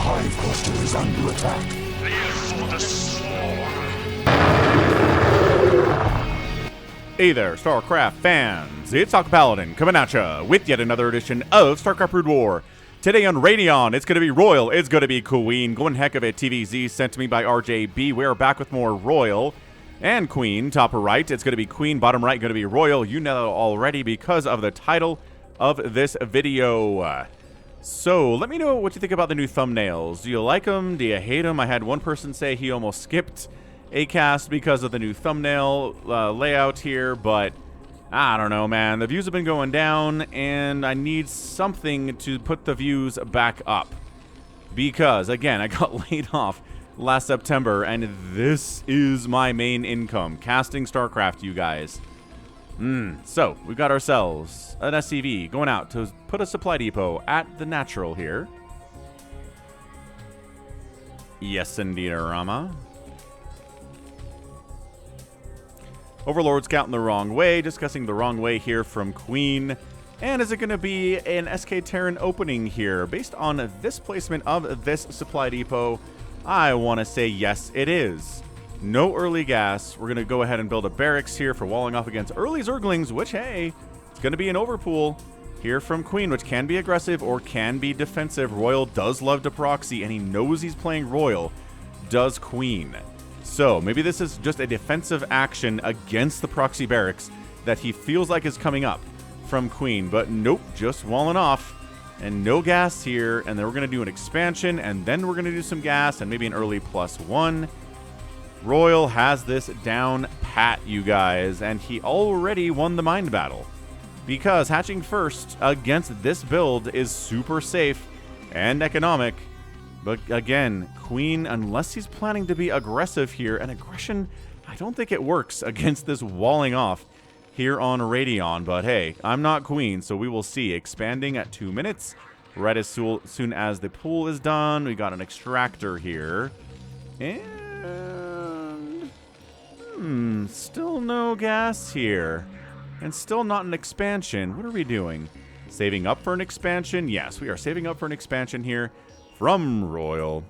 hive cluster is under attack. Live for the swarm. Hey there, StarCraft fans! It's Paladin coming at ya with yet another edition of StarCraft Brood War. Today on Radeon, it's going to be RoyaL, it's going to be Queen, going heck of a TVZ sent to me by RJB. We're back with more RoyaL and Queen. Top right, it's going to be Queen. Bottom right, going to be RoyaL. You know already because of the title of this video. So, let me know what you think about the new thumbnails. Do you like them? Do you hate them? I had one person say he almost skipped a cast because of the new thumbnail layout here, but I don't know, man. The views have been going down, and I need something to put the views back up. Because, again, I got laid off last September, and this is my main income. Casting StarCraft, you guys. So, we've got ourselves an SCV going out to put a supply depot at the natural here. Yes, indeed, Rama. Overlord scouting the wrong way, discussing the wrong way here from Queen. And is it going to be an SK Terran opening here? Based on this placement of this supply depot, I want to say yes, it is. No early gas. We're going to go ahead and build a barracks here for walling off against early Zerglings, which, hey, it's going to be an overpool here from Queen, which can be aggressive or can be defensive. RoyaL does love to proxy, and he knows he's playing RoyaL. Does Queen. So, maybe this is just a defensive action against the proxy barracks that he feels like is coming up from Queen. But nope, just walling off. And no gas here. And then we're going to do an expansion. And then we're going to do some gas and maybe an early +1. RoyaL has this down pat, you guys. And he already won the mind battle. Because hatching first against this build is super safe and economic. But again, Queen, unless he's planning to be aggressive here, and aggression, I don't think it works against this walling off here on Radeon. But hey, I'm not Queen, so we will see. Expanding at 2 minutes, right as soon as the pool is done. We got an extractor here. And still no gas here. And still not an expansion. What are we doing? Saving up for an expansion? Yes, we are saving up for an expansion here from RoyaL.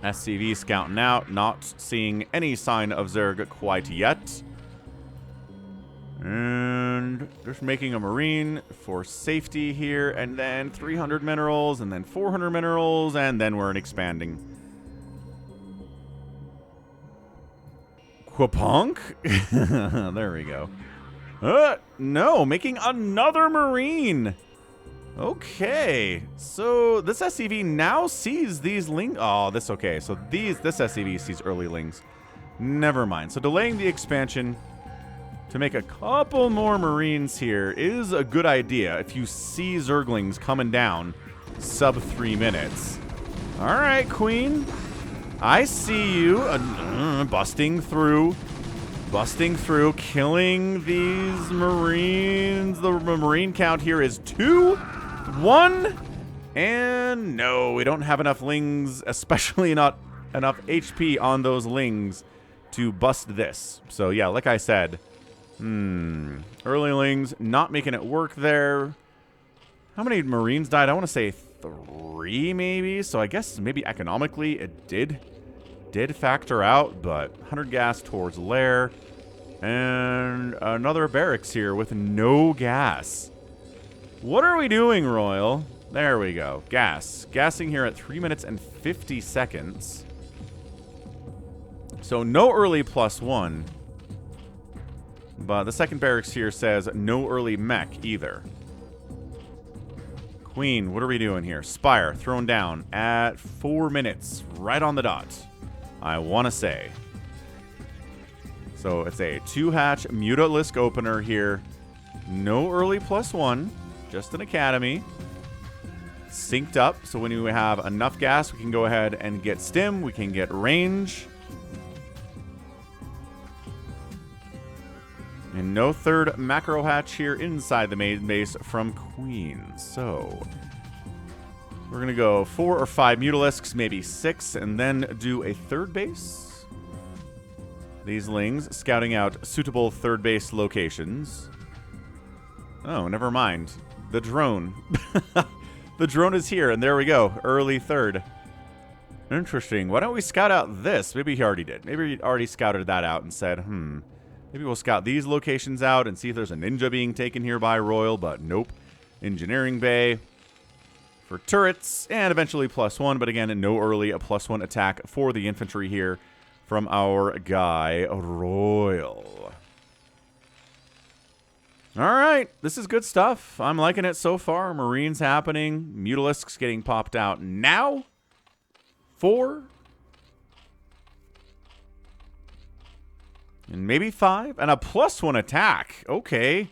SCV scouting out, not seeing any sign of Zerg quite yet. And just making a Marine for safety here, and then 300 minerals, and then 400 minerals, and then we're expanding. Quaponk? There we go. No, making another Marine. Okay, so this SCV now sees these lings. Oh, this okay. So this SCV sees early lings. Never mind. So delaying the expansion to make a couple more Marines here is a good idea if you see Zerglings coming down sub 3 minutes. All right, Queen. I see you busting through, killing these Marines. The Marine count here is 2. 1, and no, we don't have enough lings, especially not enough HP on those lings to bust this. So yeah, like I said, early lings not making it work there. How many Marines died? I want to say 3 maybe. So I guess maybe economically it did factor out, but 100 gas towards Lair, and another barracks here with no gas. What are we doing, RoyaL? There we go. Gas. Gassing here at 3 minutes and 50 seconds. So no early +1. But the second barracks here says no early mech either. Queen, what are we doing here? Spire thrown down at 4 minutes. Right on the dot, I want to say. So it's a 2-hatch Mutalisk opener here. No early +1. Just an academy. Synced up, so when we have enough gas, we can go ahead and get stim. We can get range. And no third macro hatch here inside the main base from Queen. So we're going to go 4 or 5 Mutalisks, maybe 6, and then do a third base. These lings scouting out suitable third base locations. Oh, never mind. The drone. The drone is here, and there we go. Early third. Interesting. Why don't we scout out this? Maybe he already did. Maybe he already scouted that out and said, maybe we'll scout these locations out and see if there's a ninja being taken here by RoyaL, but nope. Engineering bay for turrets, and eventually +1, but again, no early a +1 attack for the infantry here from our guy, RoyaL. Alright, this is good stuff. I'm liking it so far. Marines happening. Mutalisks getting popped out now. 4. And maybe 5. And a +1 attack. Okay.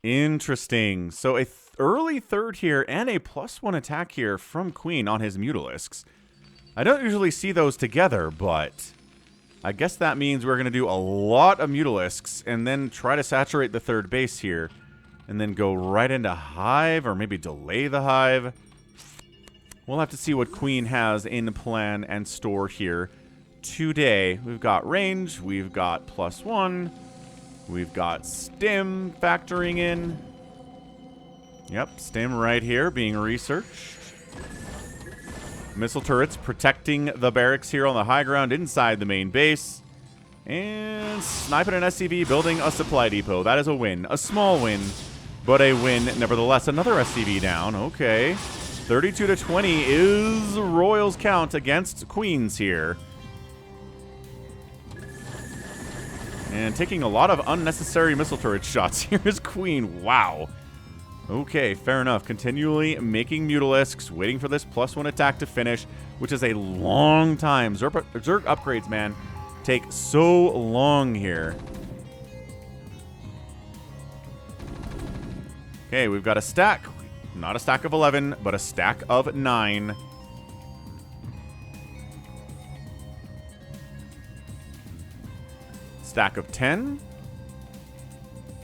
Interesting. So a early third here and a +1 attack here from Queen on his Mutalisks. I don't usually see those together, but I guess that means we're going to do a lot of Mutalisks and then try to saturate the third base here and then go right into Hive or maybe delay the Hive. We'll have to see what Queen has in plan and store here today. We've got range, we've got +1, we've got stim factoring in. Yep, stim right here being researched. Missile turrets protecting the barracks here on the high ground inside the main base. And sniping an SCV building a supply depot. That is a win. A small win, but a win nevertheless. Another SCV down. Okay. 32-20 is RoyaL's count against Queen's here. And taking a lot of unnecessary missile turret shots. Here's Queen. Wow. Okay, fair enough. Continually making Mutalisks, waiting for this +1 attack to finish, which is a Long time. Zerg upgrades, man, take so long here. Okay, we've got a stack. Not a stack of 11, but a stack of 9. Stack of 10.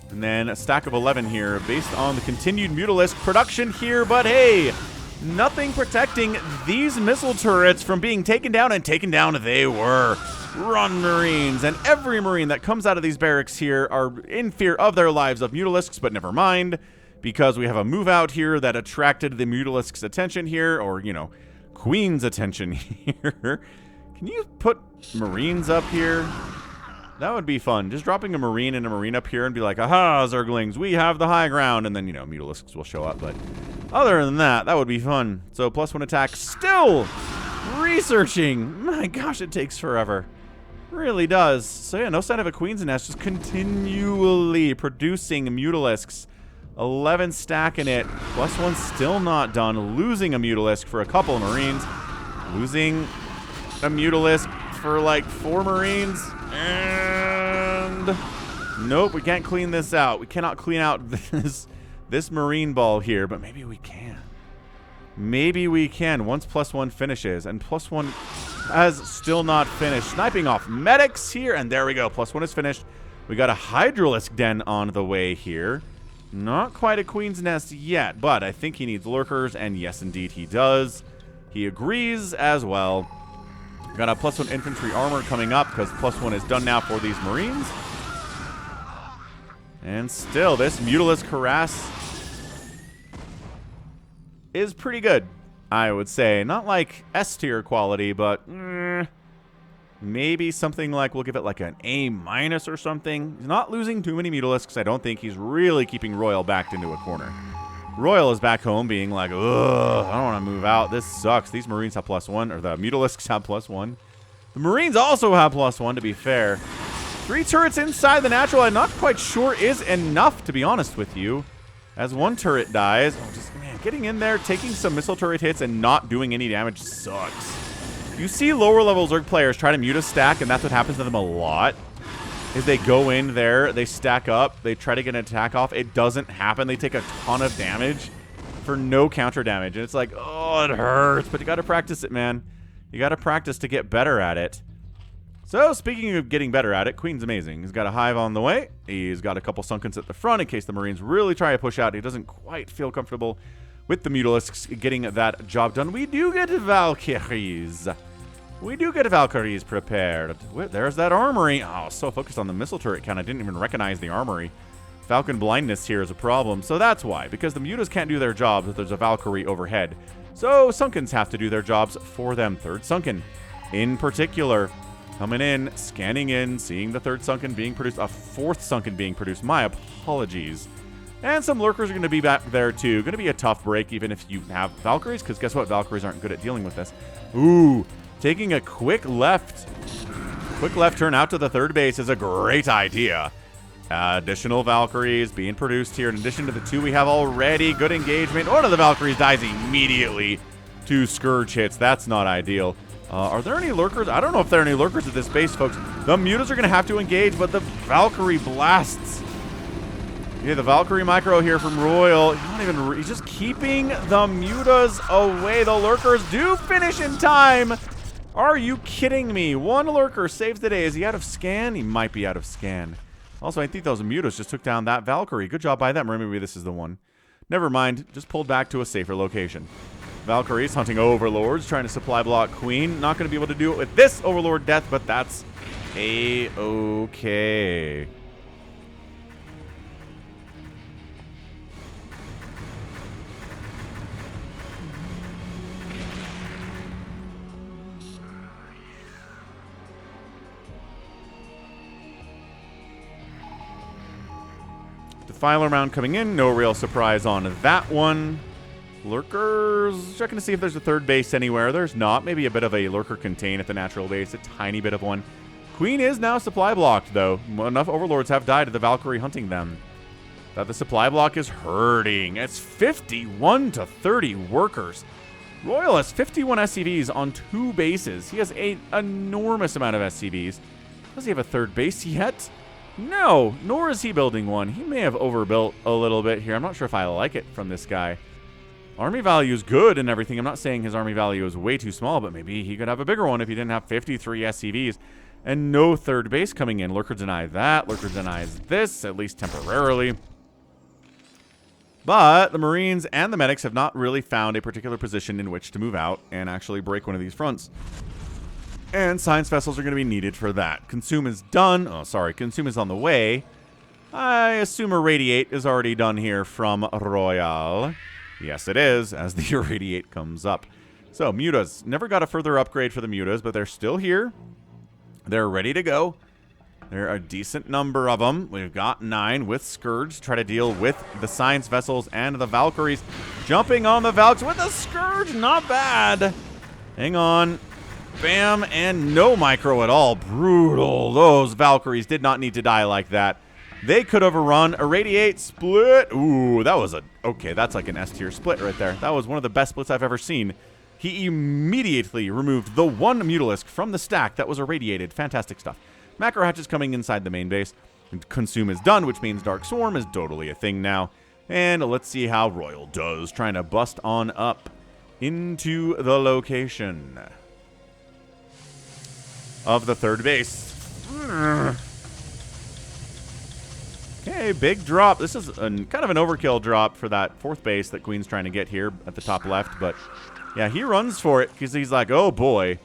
And then a stack of 11 here based on the continued Mutalisk production here. But hey, nothing protecting these missile turrets from being taken down, and taken down they were. Run, Marines. And every Marine that comes out of these barracks here are in fear of their lives of Mutalisks, but never mind, because we have a move out here that attracted the Mutalisk's attention here, or, you know, Queen's attention here. Can you put Marines up here? That would be fun. Just dropping a Marine and a Marine up here and be like, aha, Zerglings, we have the high ground. And then, you know, Mutalisks will show up. But other than that, that would be fun. So +1 attack still researching. My gosh, it takes forever. Really does. So yeah, no sign of a Queen's Nest. Just continually producing Mutalisks. 11 stacking it. +1 still not done. Losing a Mutalisk for a couple of Marines. Losing a Mutalisk for like 4 Marines. And nope, we can't clean this out. We cannot clean out this Marine ball here, but maybe we can. Maybe we can once +1 finishes, and +1 has still not finished. Sniping off medics here, and there we go. +1 is finished. We got a Hydralisk den on the way here. Not quite a Queen's Nest yet, but I think he needs lurkers, and yes, indeed he does. He agrees as well. Got a +1 infantry armor coming up because +1 is done now for these Marines. And still, this Mutalisk harass is pretty good, I would say. Not like S tier quality, but maybe something like, we'll give it like an A- or something. He's not losing too many Mutalisks. I don't think he's really keeping RoyaL backed into a corner. RoyaL is back home being like, ugh, I don't want to move out. This sucks. These Marines have +1, or the Mutalisks have +1. The Marines also have +1, to be fair. 3 turrets inside the natural, I'm not quite sure is enough, to be honest with you. As 1 turret dies, man, getting in there, taking some missile turret hits, and not doing any damage sucks. You see lower level Zerg players try to mute a stack, and that's what happens to them a lot. Is they go in there, they stack up, they try to get an attack off. It doesn't happen. They take a ton of damage for no counter damage. And it's like, oh, it hurts. But you got to practice it, man. You got to practice to get better at it. So, speaking of getting better at it, Queen's amazing. He's got a Hive on the way. He's got a couple Sunkens at the front in case the Marines really try to push out. He doesn't quite feel comfortable with the Mutalisks getting that job done. We do get Valkyries. We do get Valkyries prepared. There's that armory. Oh, so focused on the missile turret count, I didn't even recognize the armory. Falcon blindness here is a problem. So that's why, because the mutas can't do their jobs if there's a Valkyrie overhead. So Sunkens have to do their jobs for them. Third Sunken, in particular, coming in, scanning in, seeing the third Sunken being produced, a fourth Sunken being produced. My apologies. And some lurkers are going to be back there too. Going to be a tough break even if you have Valkyries, because guess what? Valkyries aren't good at dealing with this. Ooh, taking a quick left. Quick left turn out to the third base is a great idea. Additional Valkyries being produced here in addition to the two we have already. Good engagement. One of the Valkyries dies immediately. 2 Scourge hits. That's not ideal. Are there any lurkers? I don't know if there are any lurkers at this base, folks. The mutas are going to have to engage, but the Valkyrie blasts. Yeah, the Valkyrie micro here from RoyaL. He's just keeping the mutas away. The lurkers do finish in time. Are you kidding me? 1 lurker saves the day. Is he out of scan? He might be out of scan. Also, I think those mutas just took down that Valkyrie. Good job by them. Or maybe this is the one. Never mind. Just pulled back to a safer location. Valkyries hunting Overlords, trying to supply block Queen. Not going to be able to do it with this Overlord death, but that's a-okay. Defiler round coming in. No real surprise on that one. Lurkers. Checking to see if there's a third base anywhere. There's not. Maybe a bit of a lurker contain at the natural base. A tiny bit of one. Queen is now supply blocked, though. Enough Overlords have died to the Valkyrie hunting them that the supply block is hurting. It's 51 to 30 workers. RoyaL has 51 SCVs on 2 bases. He has an enormous amount of SCVs. Does he have a third base yet? No, nor is he building one. He may have overbuilt a little bit here. I'm not sure if I like it from this guy. Army value is good and everything. I'm not saying his army value is way too small, but maybe he could have a bigger one if he didn't have 53 SCVs and no third base coming in. Lurker denies that. Lurker denies this, at least temporarily. But the Marines and the medics have not really found a particular position in which to move out and actually break one of these fronts. And science vessels are going to be needed for that. Consume is done. Oh, sorry. Consume is on the way. I assume Irradiate is already done here from RoyaL. Yes, it is, as the Irradiate comes up. So, mutas. Never got a further upgrade for the mutas, but they're still here. They're ready to go. There are a decent number of them. We've got 9 with Scourge. Try to deal with the science vessels and the Valkyries. Jumping on the Valks with a Scourge. Not bad. Hang on. Bam, and no micro at all. Brutal. Those Valkyries did not need to die like that. They could overrun. Irradiate, split. Ooh, that was a... Okay, that's like an S-tier split right there. That was one of the best splits I've ever seen. He immediately removed the 1 Mutalisk from the stack that was irradiated. Fantastic stuff. Macro Hatch is coming inside the main base. Consume is done, which means Dark Swarm is totally a thing now. And let's see how RoyaL does, trying to bust on up into the location of the third base. Okay, big drop. This is kind of an overkill drop for that 4th base that Queen's trying to get here at the top left. But yeah, he runs for it because he's like, oh boy,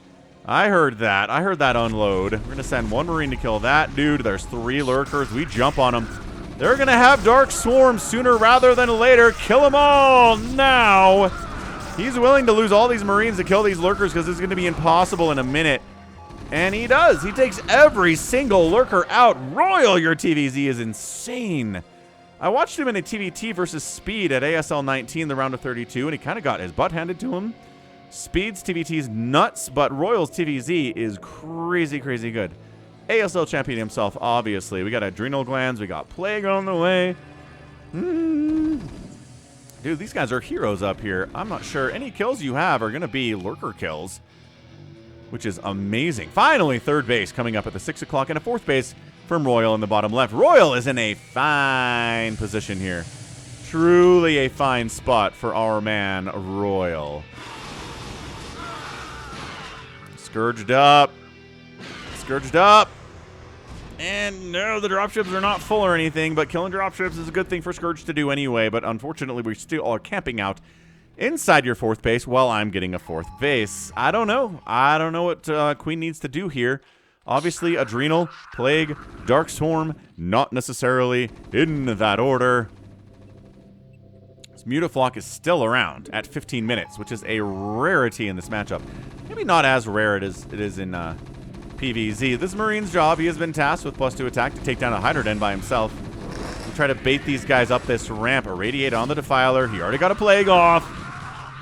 I heard that. I heard that unload. We're going to send 1 Marine to kill that dude. There's 3 lurkers. We jump on them. They're going to have Dark Swarm sooner rather than later. Kill them all now. He's willing to lose all these Marines to kill these lurkers because it's going to be impossible in a minute. And he does. He takes every single lurker out. RoyaL, your TVZ is insane. I watched him in a TVT versus Speed at ASL 19, the round of 32, and he kind of got his butt handed to him. Speed's TVT's nuts, but RoyaL's TVZ is crazy, crazy good. ASL champion himself, obviously. We got Adrenal Glands. We got Plague on the way. Dude, these guys are heroes up here. I'm not sure. Any kills you have are going to be lurker kills, which is amazing. Finally, third base coming up at the 6 o'clock and a 4th base from RoyaL in the bottom left. RoyaL is in a fine position here. Truly a fine spot for our man, RoyaL. Scourged up. Scourged up. And no, the dropships are not full or anything, but killing dropships is a good thing for Scourge to do anyway, but unfortunately we still are camping out inside your 4th base while I'm getting a 4th base. I don't know. I don't know what Queen needs to do here. Obviously, Adrenal, Plague, Dark Swarm, not necessarily in that order. This Mutaflock is still around at 15 minutes, which is a rarity in this matchup. Maybe not as rare it is in PvZ. This Marine's job, he has been tasked with +2 attack to take down a Hydra Den by himself. We try to bait these guys up this ramp, Irradiate on the Defiler. He already got a Plague off.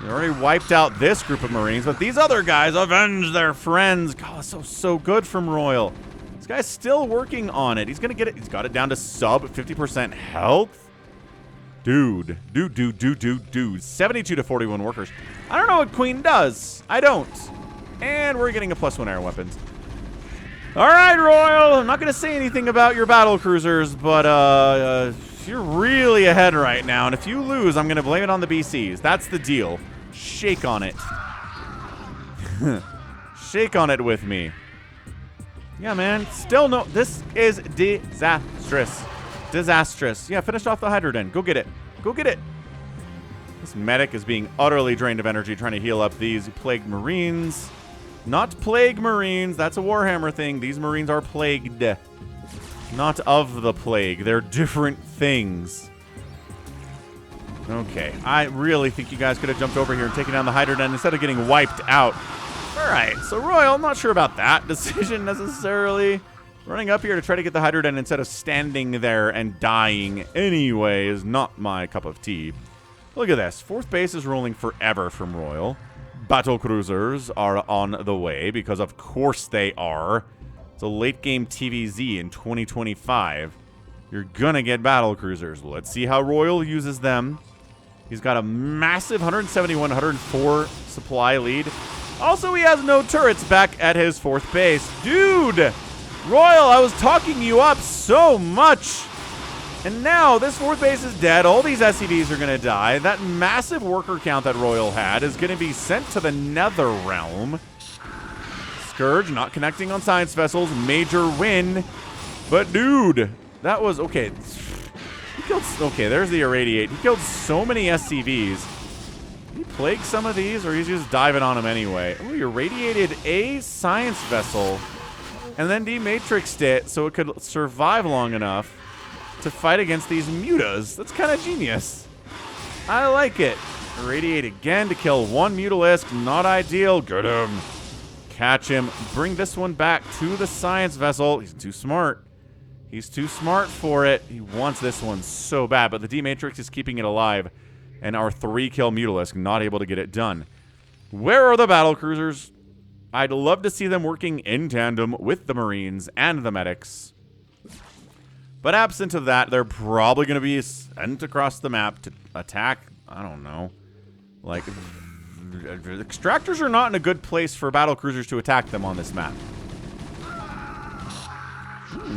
He already wiped out this group of Marines, but these other guys avenge their friends. God, so good from Royal. This guy's still working on it. He's gonna get it. He's got it down to sub 50% health. Dude. 72 to 41 workers. I don't know what Queen does. I don't. And we're getting a +1 air weapons. All right, Royal. I'm not gonna say anything about your battle cruisers, but you're really ahead right now. And if you lose, I'm gonna blame it on the BCs. That's the deal. Shake on it. Shake on it with me. Yeah, man. Still no. This is disastrous. Disastrous. Yeah, finished off the Hydra Den. Go get it. Go get it. This medic is being utterly drained of energy trying to heal up these plagued Marines. Not plague Marines. That's a Warhammer thing. These Marines are plagued. Not of the plague. They're different things. Okay. I really think you guys could have jumped over here and taken down the Hydra Den instead of getting wiped out. Alright, so Royal, I'm not sure about that decision necessarily. Running up here to try to get the Hydra Den instead of standing there and dying anyway is not my cup of tea. Look at this. 4th base is rolling forever from Royal. Battle cruisers are on the way because of course they are. It's a late game TVZ in 2025. You're gonna get battle cruisers. Let's see how Royal uses them. He's got a massive 171, 104 supply lead. Also, he has no turrets back at his 4th base. Dude! Royal, I was talking you up so much. And now this 4th base is dead. All these SCVs are going to die. That massive worker count that Royal had is going to be sent to the Nether Realm. Scourge not connecting on science vessels. Major win. But dude, that was okay. He killed, okay, there's the Irradiate. He killed so many SCVs. Did he plague some of these or he's just diving on them anyway? Oh, he irradiated a science vessel and then dematrixed it so it could survive long enough to fight against these mutas. That's kind of genius. I like it. Irradiate again to kill 1 mutalisk. Not ideal. Get him. Catch him. Bring this one back to the science vessel. He's too smart. He's too smart for it. He wants this one so bad, but the dematrix is keeping it alive. And our 3-kill mutalisk not able to get it done. Where are the battle cruisers? I'd love to see them working in tandem with the Marines and the medics. But absent of that, they're probably going to be sent across the map to attack, I don't know. Like, extractors are not in a good place for battle cruisers to attack them on this map.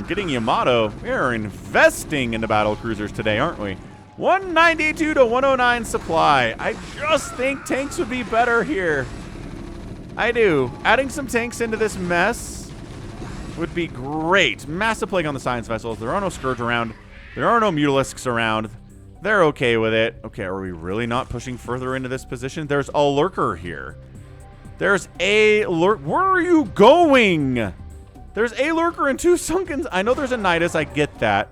Getting Yamato. We are investing into battle cruisers today, aren't we? 192 to 109 supply. I just think tanks would be better here. I do. Adding some tanks into this mess would be great. Massive plague on the science vessels. There are no Scourge around. There are no Mutalisks around. They're okay with it. Okay, are we really not pushing further into this position? There's a lurker here. There's a lurker. Where are you going? There's a lurker and 2 sunkens. I know there's a Nidus. I get that.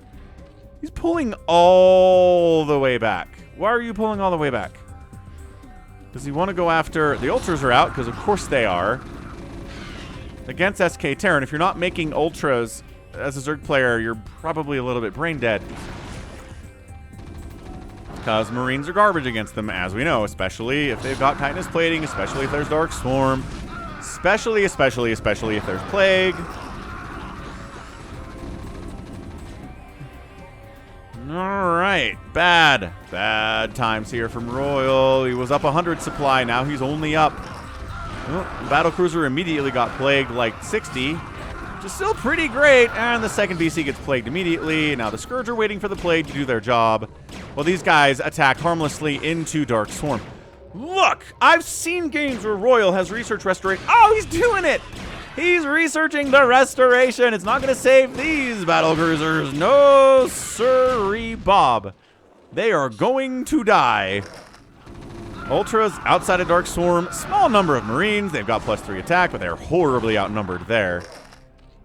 He's pulling all the way back. Why are you pulling all the way back? Does he want to go after... The Ultras are out, because of course they are. Against SK Terran, if you're not making Ultras as a Zerg player, you're probably a little bit brain dead. Because Marines are garbage against them, as we know. Especially if they've got Chitinous Plating, especially if there's Dark Swarm. Especially if there's Plague. Alright, bad times here from Royal. He was up 100 supply, now he's only up. Well, the battlecruiser immediately got plagued like 60, which is still pretty great. And the 2nd BC gets plagued immediately. Now the Scourge are waiting for the plague to do their job. Well, these guys attack harmlessly into Dark Swarm. Look, I've seen games where Royal has research restoration. Oh, he's doing it! He's researching the restoration. It's not going to save these battle cruisers. No, sirree, Bob. They are going to die. Ultras outside of Dark Swarm. Small number of Marines. They've got +3 attack, but they're horribly outnumbered there.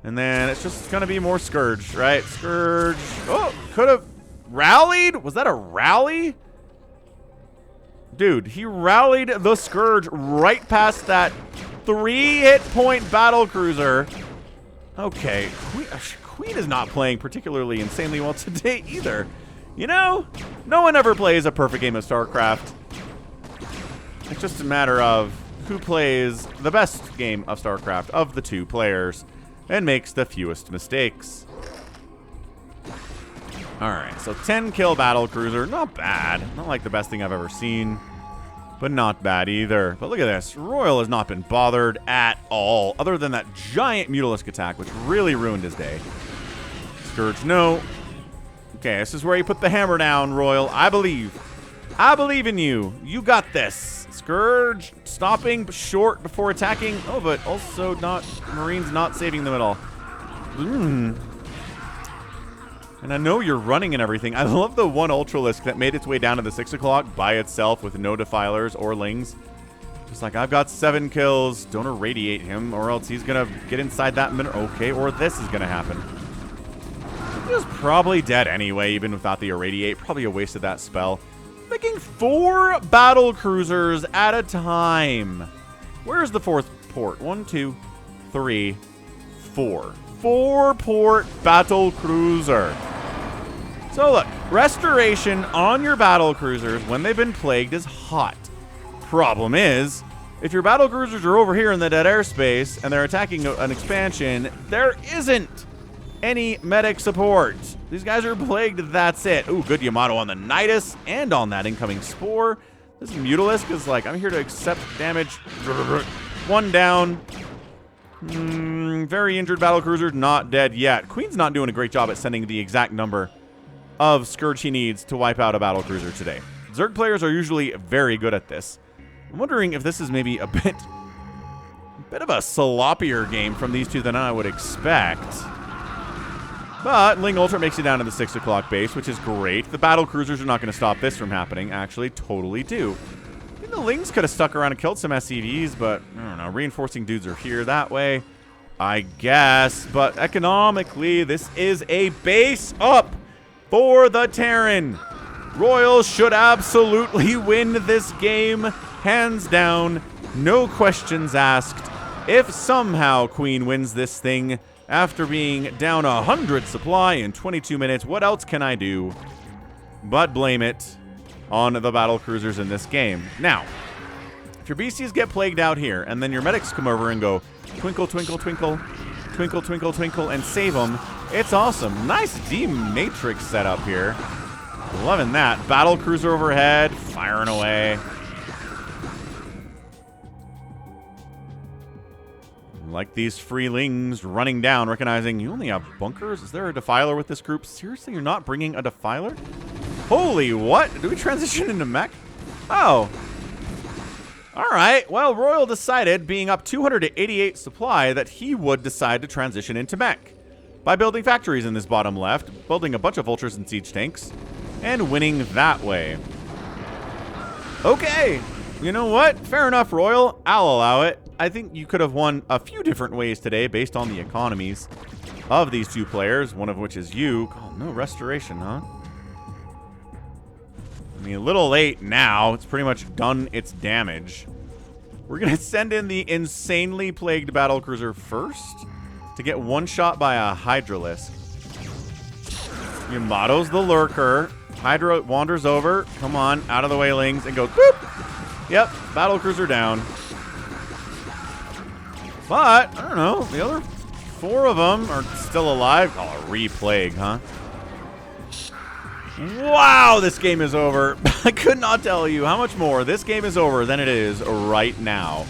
And then it's just going to be more Scourge, right? Scourge. Oh, could have rallied? Was that a rally? Dude, he rallied the Scourge right past that 3-hit point battle cruiser. Okay, Queen is not playing particularly insanely well today either. You know, no one ever plays a perfect game of StarCraft. It's just a matter of who plays the best game of StarCraft of the two players and makes the fewest mistakes. Alright, so 10 kill battle cruiser. Not bad. Not like the best thing I've ever seen, but not bad either. But look at this. Royal has not been bothered at all, other than that giant Mutalisk attack, which really ruined his day. Scourge, no. Okay, this is where you put the hammer down, Royal. I believe. I believe in you. You got this. Scourge stopping short before attacking. Oh, but also not Marines not saving the middle. And I know you're running and everything. I love the one Ultralisk that made its way down to the 6 o'clock by itself with no defilers or lings. Just like, I've got 7 kills. Don't irradiate him or else he's going to get inside that minute. Okay, or this is going to happen. He was probably dead anyway, even without the irradiate. Probably a waste of that spell. Making 4 battle cruisers at a time. Where's the 4th port? 1, 2, 3, 4. 4-port battle cruiser. So look, restoration on your battle cruisers when they've been plagued is hot. Problem is, if your battle cruisers are over here in the dead airspace and they're attacking an expansion, there isn't any medic support. These guys are plagued, that's it. Ooh, good Yamato on the Nidus and on that incoming Spore. This Mutalisk is like, I'm here to accept damage. 1 down. Very injured battle cruiser, not dead yet. Queen's not doing a great job at sending the exact number of Scourge he needs to wipe out a battle cruiser today. Zerg players are usually very good at this. I'm wondering if this is maybe a bit of a sloppier game from these two than I would expect. But Ling Ultra makes it down to the 6 o'clock base, which is great. The battle cruisers are not going to stop this from happening. Actually, totally do. I think the Lings could have stuck around and killed some SCVs, but I don't know. Reinforcing dudes are here that way, I guess. But economically, this is a base up for the Terran. Royal should absolutely win this game, hands down, no questions asked. If somehow Queen wins this thing after being down 100 supply in 22 minutes, what else can I do but blame it on the battle cruisers in this game? Now, if your BCs get plagued out here, and then your medics come over and go twinkle, twinkle, twinkle, twinkle, twinkle, twinkle, and save them, it's awesome. Nice D-Matrix setup here. Loving that. Battle cruiser overhead, firing away. Like these freelings running down, recognizing you only have bunkers. Is there a defiler with this group? Seriously, you're not bringing a defiler? Holy what? Do we transition into mech? Oh. All right. Well, Royal decided, being up 288 supply, that he would decide to transition into mech by building factories in this bottom left, building a bunch of vultures and siege tanks, and winning that way. Okay. You know what? Fair enough, Royal. I'll allow it. I think you could have won a few different ways today based on the economies of these two players, one of which is you. Oh, no restoration, huh? I mean, a little late now. It's pretty much done its damage. We're going to send in the insanely plagued battlecruiser first to get one shot by a Hydralisk. Yamato's the lurker. Hydra wanders over. Come on, out of the way, Lings, and goes boop. Yep, battlecruiser down. But, I don't know, the other 4 of them are still alive. Oh, a re-plague, huh? Wow, this game is over. I could not tell you how much more this game is over than it is right now.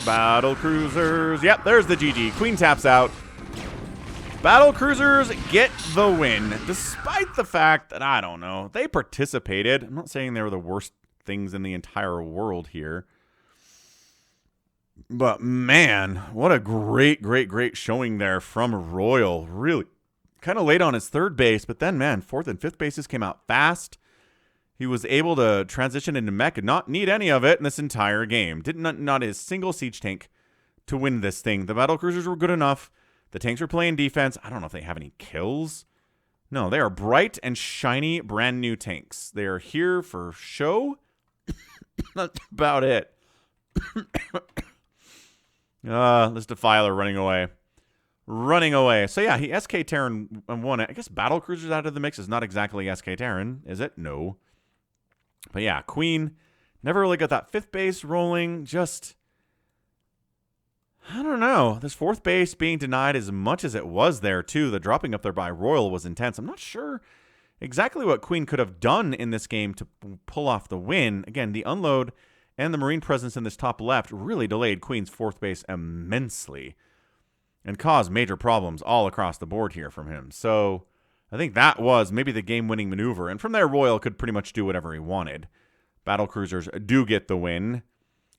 Battle cruisers. Yep, there's the GG. Queen taps out. Battle cruisers get the win, despite the fact that, I don't know, they participated. I'm not saying they were the worst things in the entire world here. But, man, what a great, great, great showing there from Royal. Really kind of late on his 3rd base, but then, man, 4th and 5th bases came out fast. He was able to transition into mech and not need any of it in this entire game. Not a single siege tank to win this thing. The battle cruisers were good enough. The tanks were playing defense. I don't know if they have any kills. No, they are bright and shiny, brand new tanks. They are here for show. That's about it. This Defiler running away. Running away. So yeah, he SK Terran won it. I guess battle cruisers out of the mix is not exactly SK Terran, is it? No. But yeah, Queen never really got that 5th base rolling. Just, I don't know. This 4th base being denied as much as it was there, too. The dropping up there by RoyaL was intense. I'm not sure exactly what Queen could have done in this game to pull off the win. Again, the unload and the Marine presence in this top left really delayed Queen's 4th base immensely and caused major problems all across the board here from him. So I think that was maybe the game-winning maneuver. And from there, RoyaL could pretty much do whatever he wanted. Battle cruisers do get the win.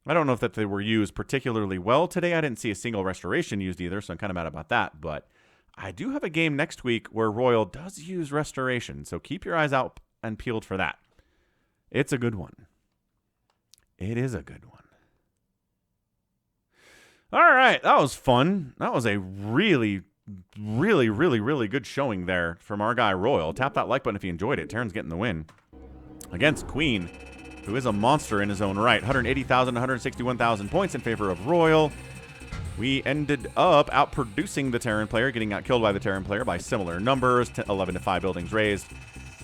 I don't know if that they were used particularly well today. I didn't see a single restoration used either, so I'm kind of mad about that. But I do have a game next week where RoyaL does use restoration, so keep your eyes out and peeled for that. It's a good one. It is a good one. All right, that was fun. That was a really good showing there from our guy RoyaL. Tap that like button if you enjoyed it. Terran's getting the win against Queen, who is a monster in his own right. 180,000, 161,000 points in favor of RoyaL. We ended up outproducing the Terran player, getting outkilled by the Terran player by similar numbers, 11 to 5 buildings raised,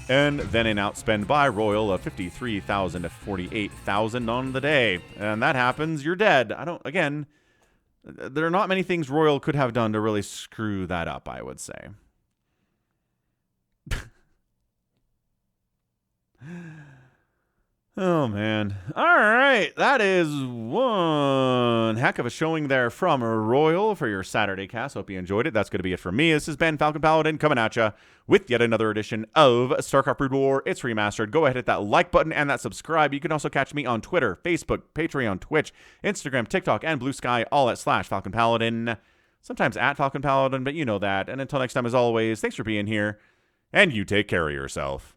and then an outspend by RoyaL of 53,000 to 48,000 on the day. And that happens, you're dead. Again, there are not many things RoyaL could have done to really screw that up, I would say. Oh, man. All right. That is one heck of a showing there from RoyaL for your Saturday cast. Hope you enjoyed it. That's going to be it from me. This has been Falcon Paladin coming at you with yet another edition of StarCraft Brood War. It's remastered. Go ahead, hit that like button and that subscribe. You can also catch me on Twitter, Facebook, Patreon, Twitch, Instagram, TikTok, and Blue Sky, all at /Falcon Paladin. Sometimes at Falcon Paladin, but you know that. And until next time, as always, thanks for being here, and you take care of yourself.